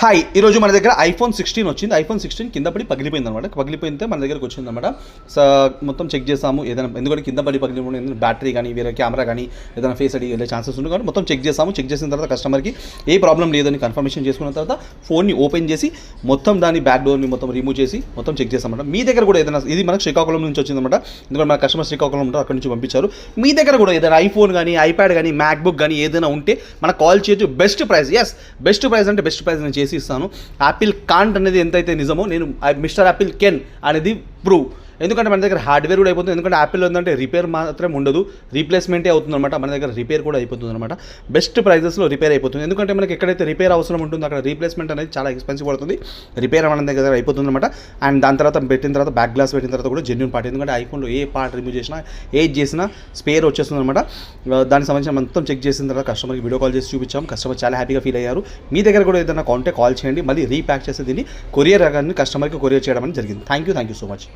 Hi, ఈరోజు మన దగ్గర ఐఫోన్ 16 వచ్చింది. ఐఫోన్ 16 కింద పడి పగిలిపోయింది అనమాట. పగిలిపోయితే మన దగ్గరకు వచ్చింది అనమాట. మొత్తం చెక్ చేసాము. ఏదైనా ఎందుకంటే కింద పడి పగిలిపోయిన ఏదైనా బ్యాటరీ కానీ వేరే కెమెరా కానీ ఏదైనా ఫేస్ ఐడి వెళ్ళే ఛాన్సెస్ ఉంటుంది. కాబట్టి మొత్తం చెక్ చేసాము. చెక్ చేసిన తర్వాత కస్టమర్కి ఏ ప్రాబ్లం లేదని కన్ఫర్మేషన్ చేసుకున్న తర్వాత ఫోన్ని ఓపెన్ చేసి మొత్తం దాని బ్యాక్ డోర్ని మొత్తం రిమూవ్ చేసి మొత్తం చెక్ చేస్తామన్నమాట. మీ దగ్గర కూడా ఏదైనా ఇది మనకు శ్రీకాకుళం నుంచి వచ్చిందన్నమాట. ఎందుకంటే మన కస్టమర్ శ్రీకాకుళం ఉంటారు, అక్కడ నుంచి పంపించారు. మీ దగ్గర కూడా ఏదైనా ఐఫోన్ కానీ ఐప్యాడ్ కానీ మ్యాక్బుక్ కానీ ఏదైనా ఉంటే మనకు కాల్ చేయొచ్చు. బెస్ట్ ప్రైస్, బెస్ట్ ప్రైస్ అంటే బెస్ట్ ప్రైస్ నేను చేసి ఇస్తాను. యాపిల్ కాంట్ అనేది ఎంతైతే నిజమో నేను మిస్టర్ యాపిల్ కెన్ అనేది ప్రూవ్. ఎందుకంటే మన దగ్గర హార్డ్వేర్ కూడా అయిపోతుంది. ఎందుకంటే యాపిల్ ఏంటంటే రిపేర్ మాత్రం ఉండదు, రీప్లేస్మెంటే అవుతుందన్నమాట. మన దగ్గర రిపేర్ కూడా అయిపోతుంది అనమాట. బెస్ట్ ప్రైజెస్లో రిపేర్ అయిపోతుంది. ఎందుకంటే మనకి ఎక్కడైతే రిపేర్ అవసరం ఉంటుందో అక్కడ రీప్లేస్మెంట్ అనేది చాలా ఎక్స్పెన్సివ్ పడుతుంది. రిపేర్ మన దగ్గర అయిపోతుంది అనమాట. అండ్ దాని తర్వాత పెట్టిన తర్వాత బ్యాక్ గ్లాస్ పెట్టిన తర్వాత కూడా జెన్యూన్ పార్ట్. ఎందుకంటే ఐఫోన్లో ఏ పార్ట్ రిమూవ్ చేసినా ఏది చేసినా స్పేర్ వచ్చేస్తుంది అనమాట. దానికి సంబంధించిన మొత్తం చెక్ చేసిన తర్వాత కస్టమర్కి వీడియో కాల్ చేసి చూపించాం. కస్టమర్ చాలా హ్యాపీగా ఫీల్ అయ్యారు. మీ దగ్గర కూడా ఏదైనా కాల్ చేయండి, మళ్ళీ రీప్యాక్ చేసి దీన్ని కొరియర్ కానీ కస్టమర్కి కొరియర్ చేయడం అనేది జరిగింది. Thank you so much.